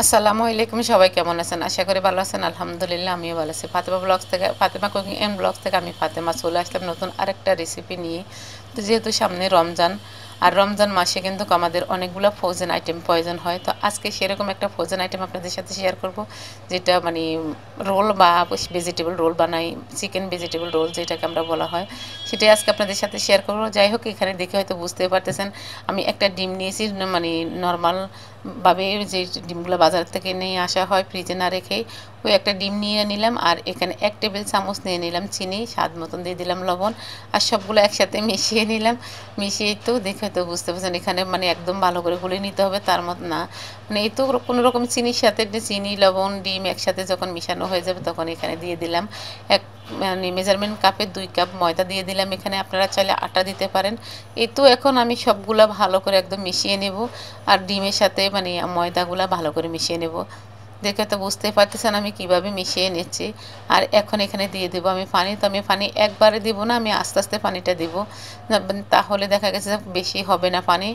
আসসালামু আলাইকুম, সবাই কেমন আছেন? আশা করি ভালো আছেন। আলহামদুলিল্লাহ আমিও ভালো আছি। ফাতেমা ব্লগস থেকে, ফাতেমা কুকিং এন্ড ব্লগস থেকে আমি ফাতেমা চলে আসলাম নতুন আরেকটা রেসিপি নিয়ে। তো যেহেতু সামনে রমজান, আর রমজান মাসে কিন্তু আমাদের অনেকগুলো ফ্রোজেন আইটেম প্রয়োজন হয়। তো আজকে সেরকম একটা ফ্রোজেন আইটেম আপনাদের সাথে শেয়ার করব, যেটা মানে রোল বা ভেজিটেবল রোল বানাই, চিকেন ভেজিটেবল রোল যেটাকে আমরা বলা হয়, সেটাই আজকে আপনাদের সাথে শেয়ার করব। যাই হোক, এখানে দেখে হয়তো বুঝতে পারতেছেন আমি একটা ডিম নিয়েছি, মানে নর্মাল ভাবে যে ডিমগুলো বাজার থেকে নিয়ে আসা হয় ফ্রিজে না রেখেই, ওই একটা ডিম নিয়ে নিলাম। আর এখানে 1 টেবিল চামচ নিয়ে নিলাম চিনি, স্বাদ মতন দিয়ে দিলাম লবণ, আর সবগুলো একসাথে মিশিয়ে নিলাম। মিশিয়ে তো দেখে তো বুঝতে পারছেন এখানে মানে একদম ভালো করে গুলে নিতে হবে, তার মত না মানে এই তো কোনো রকম চিনির সাথে চিনি লবণ ডিম একসাথে যখন মিশানো হয়ে যাবে তখন এখানে দিয়ে দিলাম এক মানে মেজারমেন্ট কাপে 2 কাপ ময়দা দিয়ে দিলাম। এখানে আপনারা চাইলে আটা দিতে পারেন। এই তো এখন আমি সবগুলা ভালো করে একদম মিশিয়ে নেব, আর ডিমের সাথে মানে ময়দাগুলা ভালো করে মিশিয়ে নেব। দেখে তো বুঝতেই পারতেছেন আমি কিভাবে মিশিয়ে নিচ্ছি। আর এখন এখানে দিয়ে দেবো আমি পানি। তো আমি পানি একবারে দিব না, আমি আস্তে আস্তে পানিটা দিব, তাহলে দেখা গেছে বেশি হবে না পানি।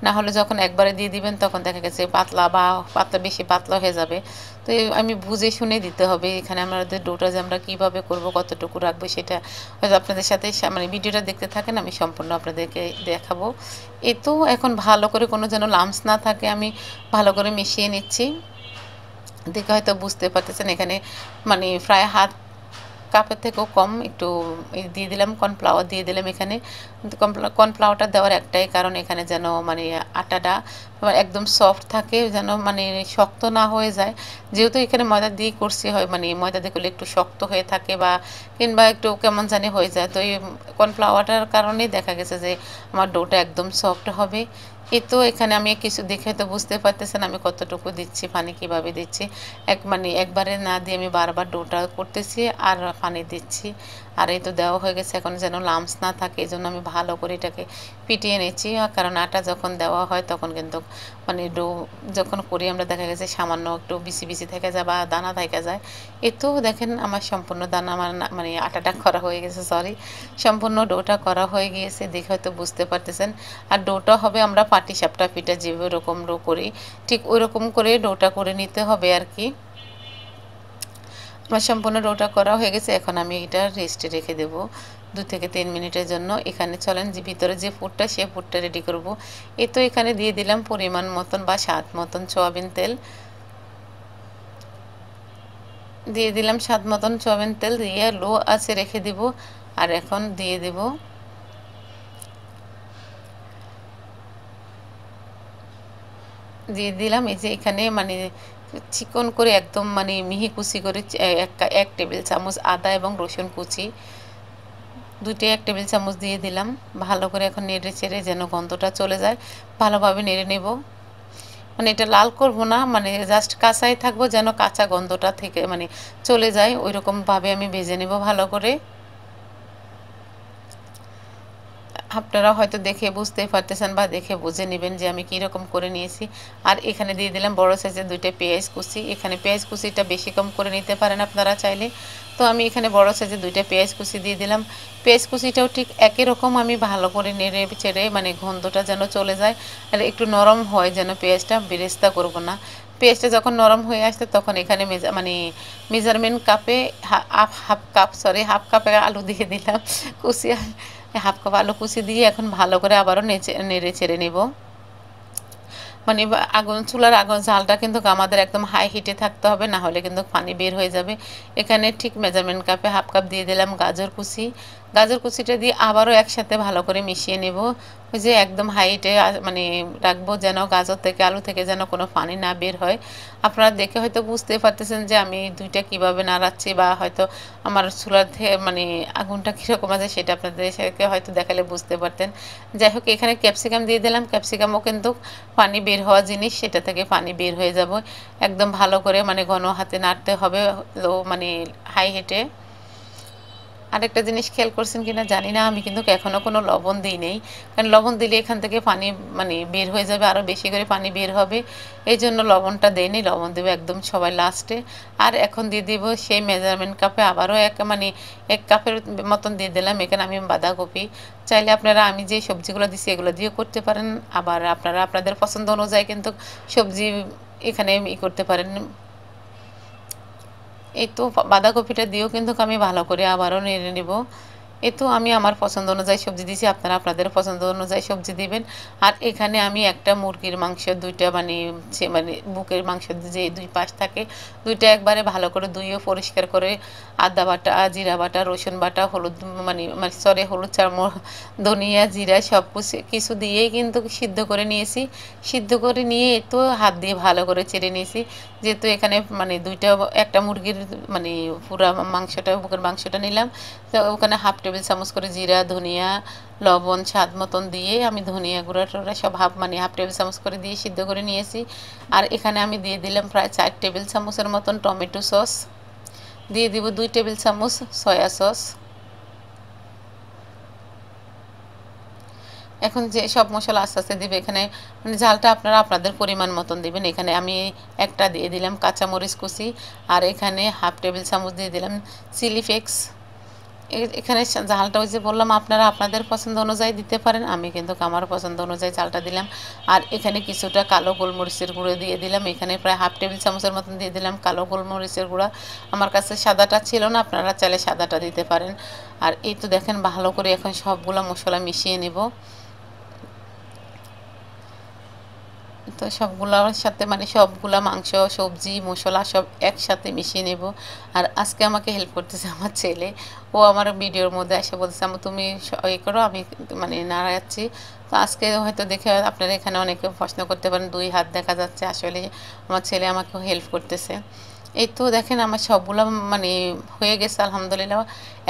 না হলে যখন একবারে দিয়ে দিবেন তখন দেখা গেছে পাতলা বা পাতলা বেশি পাতলা হয়ে যাবে। তো আমি বুঝে শুনে দিতে হবে। এখানে আমাদের ডোটা যে আমরা কীভাবে করব, কতটুকু রাখবো, সেটা হয়তো আপনাদের সাথে মানে ভিডিওটা দেখতে থাকেন, আমি সম্পূর্ণ আপনাদেরকে দেখাবো। এই তো এখন ভালো করে কোনো যেন লাম্পস না থাকে আমি ভালো করে মিশিয়ে নিচ্ছি। দেখে হয়তো বুঝতে পারতেছেন এখানে মানে প্রায় হাত কাপের থেকেও কম একটু দিয়ে দিলাম, কর্নফ্লাওয়ার দিয়ে দিলাম এখানে। কর্নফ্লাওয়ারটা দেওয়ার একটাই কারণ এখানে যেন মানে আটাটা একদম সফট থাকে, যেন মানে শক্ত না হয়ে যায়। যেহেতু এখানে ময়দা দিয়ে করছি হয় মানে ময়দা দিয়ে করলে একটু শক্ত হয়ে থাকে বা কিংবা একটু কেমন জানি হয়ে যায়। তো এই কর্নফ্লাওয়ারটার কারণেই দেখা গেছে যে আমার ডোটা একদম সফট হবে। এই তো এখানে আমি কিছু দেখে তো বুঝতে পারতেছেন আমি কতটুকু দিচ্ছি, পানি কিভাবে দিচ্ছি। মানে একবারে না দিয়ে আমি বারবার ডোটা করতেছি আর পানি দিচ্ছি। আর এই তো দেওয়া হয়ে গেছে। এখন যেন লাম্পস না থাকে এই জন্য আমি ভালো করে এটাকে পিটিয়ে নিচ্ছি। কারণ আটা যখন দেওয়া হয় তখন কিন্তু মানে ডো যখন করি আমরা দেখা গেছে সামান্য একটু বিসি বিসি থেকে যায় বা দানা থেকে যায়। এ তো দেখেন আমার সম্পূর্ণ দানা আমার মানে আটাটা করা হয়ে গেছে, সরি, সম্পূর্ণ ডোটা করা হয়ে গিয়েছে। দেখে হয়তো বুঝতে পারতেছেন। আর ডোটা হবে আমরা পাটিসাপটা পিঠা যেভাবে রকম ডো করি ঠিক ওই রকম করে ডোটা করে নিতে হবে আর কি। আমার সম্পূর্ণ ডোটা করা হয়ে গেছে। এখন আমি এটা রেস্টে রেখে দেবো 2 থেকে 3 মিনিটের জন্য। এখানে চলেন যে ভিতরে যে পুরটা সে পুরটা রেডি করব। এই তো এখানে দিয়ে দিলাম পরিমাণ মতন বা স্বাদ মতন সয়াবিন তেল, দিয়ে দিলাম স্বাদ মতন সয়াবিন তেল দিয়ে লো আঁচে রেখে দিব। আর এখন দিয়ে দেব দিয়ে দিলাম এই যে এখানে মানে চিকন করে একদম মানে মিহি কুচি করে 1 টেবিল চামচ আদা এবং রসুন কুচি, 1 টেবিল চামচ দিয়ে দিলাম। ভালো করে এখন নেড়ে চেড়ে যেন গন্ধটা চলে যায়, ভালোভাবে নেড়ে নেব। মানে এটা লাল করব না, মানে জাস্ট কাঁচাই থাকবো, যেন কাঁচা গন্ধটা থেকে মানে চলে যায় ওই রকমভাবে আমি ভেজে নেব ভালো করে। আপনারা হয়তো দেখে বুঝতেই পারতেছেন বা দেখে বুঝে নেবেন যে আমি কীরকম করে নিয়েছি। আর এখানে দিয়ে দিলাম বড় সাইজের 2টা পেঁয়াজ কুচি। এখানে পেঁয়াজ কুচিটা বেশি কম করে নিতে পারেন আপনারা চাইলে। তো আমি এখানে বড় সাইজের 2টা পেঁয়াজ কুচি দিয়ে দিলাম। পেঁয়াজ কুচিটাও ঠিক একই রকম আমি ভালো করে নেড়ে চেড়ে মানে গন্ধটা যেন চলে যায়, আর একটু নরম হয় যেন, পেঁয়াজটা বেরেস্তা করব না। পেঁয়াজটা যখন নরম হয়ে আসছে তখন এখানে মানে মেজারমেন্ট কাপে হাফ কাপে আলু দিয়ে দিলাম কুচি, হাফ কাপ আলু কুচি দিয়ে এখন ভালো করে আবারও নেড়ে চেড়ে নেব। মানে চুলার আগুন ঝালটা কিন্তু আমাদের একদম হাই হিটে থাকতে হবে, না হলে কিন্তু পানি বের হয়ে যাবে। এখানে ঠিক মেজারমেন্ট কাপে হাফ কাপ দিয়ে দিলাম গাজর কুচি। গাজর কুচিটা দিয়ে আবারও একসাথে ভালো করে মিশিয়ে নেব। ওই যে একদম হাইটে মানে রাখবো যেন গাজর থেকে আলু থেকে যেন কোনো পানি না বের হয়। আপনারা দেখে হয়তো বুঝতে পারতেছেন যে আমি দুইটা কিভাবে নাড়াচ্ছি, বা হয়তো আমার চুলার মানে আগুনটা কীরকম আছে সেটা আপনাদেরকে হয়তো দেখালে বুঝতে পারতেন। যাই হোক, এখানে ক্যাপসিকাম দিয়ে দিলাম। ক্যাপসিকামও কিন্তু পানি বের হওয়া জিনিস, সেটা থেকে পানি বের হয়ে যাব। একদম ভালো করে মানে ঘন হাতে নাড়তে হবে, মানে হাই হিটে। আরেকটা জিনিস খেয়াল করছেন কিনা জানি না, আমি কিন্তু এখনও কোনো লবণ দিই নেই, কারণ লবণ দিলে এখান থেকে পানি মানে বের হয়ে যাবে, আরও বেশি করে পানি বের হবে। এই জন্য লবণটা দেয়নি, লবণ দেবো একদম সবাই লাস্টে। আর এখন দিয়ে দিব সেই মেজারমেন্ট কাপে আবারও মানে 1 কাপের মতন দিয়ে দিলাম। এখানে আমি বাঁধাকপি, চাইলে আপনারা আমি যে সবজিগুলো দিচ্ছি এগুলো দিয়েও করতে পারেন, আবার আপনারা আপনাদের পছন্দ অনুযায়ী কিন্তু সবজি এখানে করতে পারেন। এই তো বাঁধাকপিটা দিয়েও কিন্তু আমি ভালো করে আবারও নেড়ে নেব। এই তো আমি আমার পছন্দ অনুযায়ী সবজি দিয়েছি, আপনারা আপনাদের পছন্দ অনুযায়ী সবজি দিবেন। আর এখানে আমি একটা মুরগির মাংস দুইটা মানে বুকের মাংস যে দুই পাশ থাকে দুইটা একবারে ভালো করে ধুয়ে পরিষ্কার করে আদা বাটা, জিরা বাটা, রসুন বাটা, হলুদ মানে সরি হলুদ ধনিয়া, জিরা সব কিছু দিয়েই কিন্তু সিদ্ধ করে নিয়েছি। সিদ্ধ করে নিয়ে তো হাত দিয়ে ভালো করে চেড়ে নিয়েছি, যেহেতু এখানে মানে একটা মুরগির মানে পুরা মাংসটা বুকের মাংসটা নিলাম। তো ওখানে হাফ টেবিল চামচ করে জিরা, ধনিয়া, লবণ স্বাদ মতন দিয়ে আমি ধনিয়া গুঁড়া টুড়া সব হাফ টেবিল চামচ করে দিয়ে সিদ্ধ করে নিয়েছি। আর এখানে আমি দিয়ে দিলাম প্রায় 4 টেবিল চামচের মতন টমেটো সস, দিয়ে দিব 2 টেবিল চামচ সয়া সস। এখন যে সব মশলা আস্তে আস্তে দিবে, এখানে মানে ঝালটা আপনারা আপনাদের পরিমাণ মতন দিবেন। এখানে আমি একটা দিয়ে দিলাম কাঁচামরিচ কুচি, আর এখানে হাফ টেবিল চামচ দিয়ে দিলাম চিলি ফ্লেক্স। এখানে ঝালটা ওই যে বললাম আপনারা আপনাদের পছন্দ অনুযায়ী দিতে পারেন, আমি কিন্তু আমার পছন্দ অনুযায়ী ঝালটা দিলাম। আর এখানে কিছুটা কালো গোলমরিচের গুঁড়ো দিয়ে দিলাম, এখানে প্রায় হাফ টেবিল চামচের মতন দিয়ে দিলাম কালো গোলমরিচের গুঁড়া। আমার কাছে সাদাটা ছিল না, আপনারা চাইলে সাদাটা দিতে পারেন। আর এই তো দেখেন ভালো করে এখন সবগুলো মশলা মিশিয়ে নেব। তো সবগুলোর সাথে মানে সবগুলা মাংস, সবজি, মশলা সব একসাথে মিশিয়ে নেব। আর আজকে আমাকে হেল্প করতেছে আমার ছেলে। ও আমার ভিডিওর মধ্যে এসে বলতেছে আমি তুমি করো, আমি মানে নাড়াচ্ছি। তো আজকে হয়তো দেখে আপনারা এখানে অনেকে প্রশ্ন করতে পারেন 2 হাত দেখা যাচ্ছে, আসলে আমার ছেলে আমাকে হেল্প করতেছে। এই তো দেখেন আমার সবগুলো মানে হয়ে গেছে আলহামদুলিল্লাহ।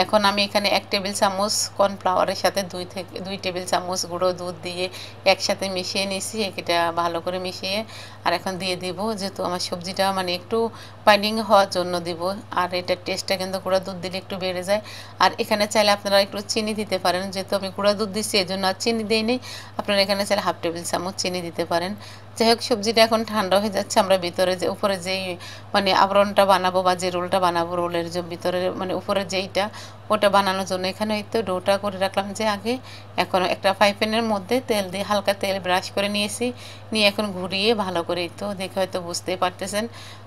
এখন আমি এখানে 1 টেবিল চামচ কর্নফ্লাওয়ারের সাথে 2 টেবিল চামচ গুঁড়ো দুধ দিয়ে একসাথে মিশিয়ে নিয়েছি। এটা ভালো করে মিশিয়ে আর এখন দিয়ে দিব, যেহেতু আমার সবজিটা মানে একটু বাইন্ডিং হওয়ার জন্য দিব। আর এটার টেস্টটা কিন্তু গুঁড়া দুধ দিলে একটু বেড়ে যায়। আর এখানে চাইলে আপনারা একটু চিনি দিতে পারেন, যেহেতু আমি গুঁড়া দুধ দিচ্ছি এই জন্য আর চিনি দিইনি। আপনারা এখানে চাইলে হাফ টেবিল চামচ চিনি দিতে পারেন। যাই হোক সবজিটা এখন ঠান্ডা হয়ে যাচ্ছে, আমরা ভিতরে যে উপরে যেই মানে আবরণটা বানাবো বা যে রোলটা বানাবো, রোলের যে ভিতরে মানে উপরে যেইটা ওটা বানানোর জন্য এখানে এই তো ডোটা করে রাখলাম যে আগে। এখন একটা ফ্রাই প্যানের মধ্যে তেল দিয়ে হালকা তেল ব্রাশ করে নিয়েছি, নিয়ে এখন ঘুরিয়ে ভালো করে তো দেখে হয়তো বুঝতেই পারতেছেন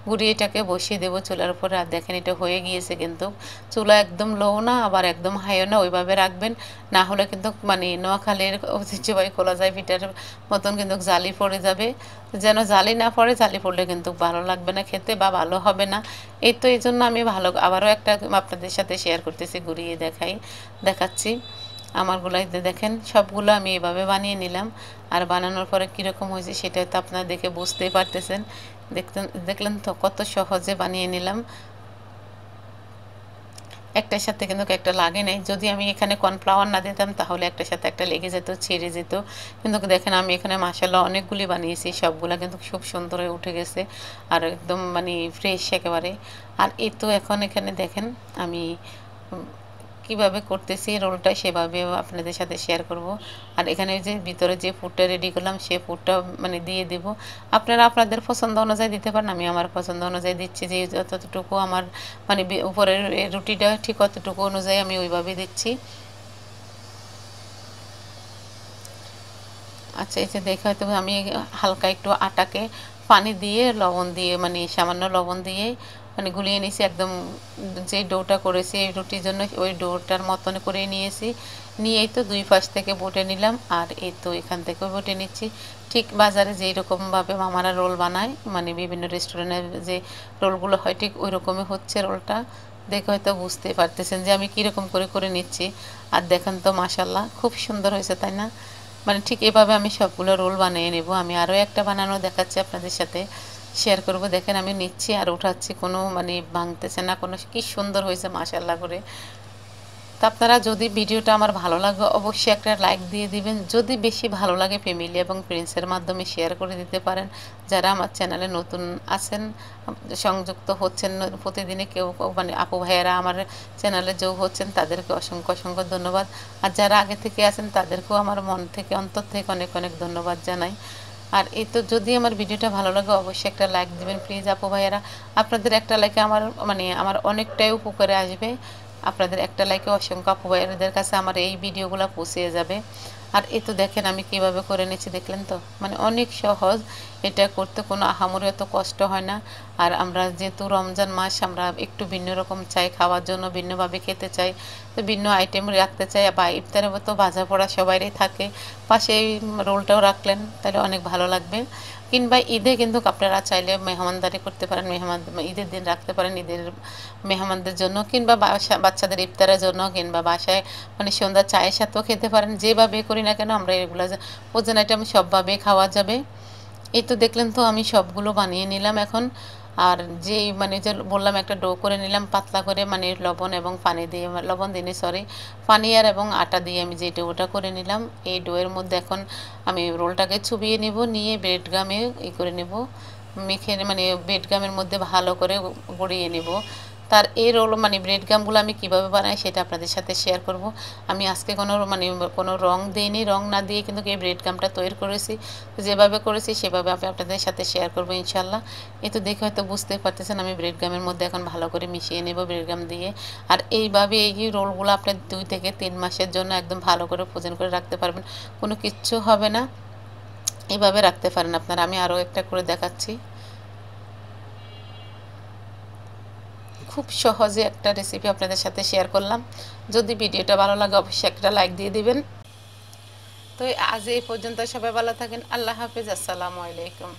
ঘুরিয়ে এটাকে বসিয়ে দেবো চুলার উপরে। আর দেখেন এটা হয়ে গিয়েছে, কিন্তু চুলা একদম লো না আবার একদম হাইও না, ওইভাবে রাখবেন, না হলে কিন্তু মানে নোয়াখালীর ঐতিহ্যবাহী খোলা যায় পিঠার মতন কিন্তু জালি পড়ে যাবে। যেন জালি না পড়ে, জালি পড়লে কিন্তু ভালো লাগবে না খেতে বা ভালো হবে না। এই তো এই জন্য আমি আবারও একটা আপনাদের সাথে শেয়ার করতেছি, ঘুরিয়ে দেখাচ্ছি আমারগুলাই। দেখেন সবগুলো আমি এভাবে বানিয়ে নিলাম। আর বানানোর পরে কীরকম হয়েছে সেটা তো আপনারা দেখে বুঝতেই পারতেছেন। দেখলেন তো কত সহজে বানিয়ে নিলাম, একটার সাথে কিন্তু একটা লাগে নাই। যদি আমি এখানে কর্নফ্লাওয়ার না দিতাম তাহলে একটার সাথে একটা লেগে যেত, ছিঁড়ে যেত। কিন্তু দেখেন আমি এখানে মাশাআল্লাহ অনেকগুলি বানিয়েছি, সবগুলা কিন্তু খুব সুন্দর হয়ে উঠে গেছে আর একদম মানে ফ্রেশ একেবারে। আর এই তো এখন এখানে দেখেন আমি কিভাবে করতেছি রোলটা, সেভাবে আপনাদের সাথে শেয়ার করব। আর এখানে যে ভিতরে যে ফুডটা রেডি করলাম সে ফুডটা মানে দিয়ে দেব। আপনারা আপনাদের পছন্দ অনুযায়ী দিতে পারেন, আমি আমার পছন্দ অনুযায়ী দিচ্ছি, যে যতটুকু আমার মানে উপরের রুটিটা ঠিক কতটুকু অনুযায়ী আমি ওইভাবে দিচ্ছি। আচ্ছা এই যে দেখে হয়তো আমি হালকা একটু আটাকে পানি দিয়ে লবণ দিয়ে মানে সামান্য লবণ দিয়ে মানে গুলিয়ে নিয়েছি, একদম যে ডোটা করেছি এই রুটির জন্য ওই ডোটার মতন করে নিয়েছি। নিয়েই তো 2 পাশ থেকে বটে নিলাম, আর এই তো এখান থেকেও বটে নিচ্ছি। ঠিক বাজারে যেই রকমভাবে মামারা রোল বানায় মানে বিভিন্ন রেস্টুরেন্টের যে রোলগুলো হয় ঠিক ওই রকমই হচ্ছে রোলটা। দেখে হয়তো বুঝতে পারতেছেন যে আমি কীরকম করে করে নিচ্ছি। আর দেখেন তো মাশাল্লাহ খুব সুন্দর হয়েছে, তাই না? মানে ঠিক এভাবে আমি সবগুলো রোল বানিয়ে নেব। আমি আরও একটা বানানো দেখাচ্ছি আপনাদের সাথে শেয়ার করব। দেখেন আমি নিচ্ছি আর উঠাচ্ছি, কোনো মানে ভাঙতেছে না কোনো, কি সুন্দর হয়েছে মাশাআল্লাহ করে। তো আপনারা যদি ভিডিওটা আমার ভালো লাগে অবশ্যই একটা লাইক দিয়ে দিবেন, যদি বেশি ভালো লাগে ফ্যামিলি এবং ফ্রেন্ডসের মাধ্যমে শেয়ার করে দিতে পারেন। যারা আমার চ্যানেলে নতুন আছেন সংযুক্ত হচ্ছেন প্রতিদিনে কেউ মানে আপু ভাইয়েরা আমার চ্যানেলে যোগ হচ্ছেন, তাদেরকে অসংখ্য অসংখ্য ধন্যবাদ। আর যারা আগে থেকে আছেন তাদেরকেও আমার মন থেকে অন্তর থেকে অনেক অনেক ধন্যবাদ জানাই। আর এই তো যদি আমার ভিডিওটা ভালো লাগে অবশ্যই একটা লাইক দিবেন প্লিজ আপু ভাইয়েরা। আপনাদের একটা লাইকে আমার মানে আমার অনেকটাই উপকারে আসবে। আপনাদের একটা লাইকে অসংখ্য আপু ভাইয়াদের কাছে আমার এই ভিডিওগুলো পৌঁছে যাবে। আর এই তো দেখেন আমি কিভাবে করে নিয়েছি, দেখলেন তো, মানে অনেক সহজ। এটা করতে কোনো আহামরি অত কষ্ট হয় না। আর আমরা যেহেতু রমজান মাস, আমরা একটু ভিন্ন রকম চাই খাওয়ার জন্য, ভিন্নভাবে খেতে চাই, তো ভিন্ন আইটেম রাখতে চাই। বা ইফতারে তো ভাজা পোড়া সবারই থাকে, পাশে এই রোলটাও রাখলেন, তাহলে অনেক ভালো লাগবে। কিংবা ঈদে কিন্তু আপনারা চাইলে মেহমানদারি করতে পারেন, ঈদের দিন রাখতে পারেন ঈদের মেহমানদের জন্য, কিংবা বাচ্চাদের ইফতারের জন্য, কিংবা বাসায় মানে সন্ধ্যা চায়ের সাথেও খেতে পারেন। যেভাবে করি না কেন আমরা এগুলো ওজন আইটেম সবভাবে খাওয়া যাবে। এই তো দেখলেন তো আমি সবগুলো বানিয়ে নিলাম এখন। আর যে মানে যে বললাম একটা ডো করে নিলাম পাতলা করে, মানে লবণ এবং পানি দিয়ে, লবণ দিনে সরি, পানি আর এবং আটা দিয়ে আমি যে ডোটা করে নিলাম, এই ডোয়ের মধ্যে এখন আমি রোলটাকে চুবিয়ে নিব, নিয়ে ব্রেড গামে করে নেব, মেখে মানে ব্রেড গামের মধ্যে ভালো করে গড়িয়ে নেব। তার এই রোল মানে ব্রেড গামগুলো আমি কীভাবে বানাই সেটা আপনাদের সাথে শেয়ার করব। আমি আজকে কোনো রং দিইনি, রং না দিয়ে কিন্তু এই ব্রেড গামটা তৈরি করেছি। যেভাবে করেছি সেভাবে আমি আপনাদের সাথে শেয়ার করব ইনশাল্লাহ। এই তো দেখে হয়তো বুঝতে পারতেছেন আমি ব্রেড গামের মধ্যে এখন ভালো করে মিশিয়ে নেব ব্রেড গাম দিয়ে। আর এইভাবে এই রোলগুলো আপনার 2 থেকে 3 মাসের জন্য একদম ভালো করে ফ্রোজেন করে রাখতে পারবেন, কোনো কিচ্ছু হবে না। এইভাবে রাখতে পারেন আপনারা। আমি আরও একটা করে দেখাচ্ছি। খুব সহজে একটা রেসিপি আপনাদের সাথে শেয়ার করলাম। যদি ভিডিওটা ভালো লাগে অবশ্যই একটা লাইক দিয়ে দিবেন। তো আজ এই পর্যন্ত, সবাই ভালো থাকেন। আল্লাহ হাফেজ, আসসালামু আলাইকুম।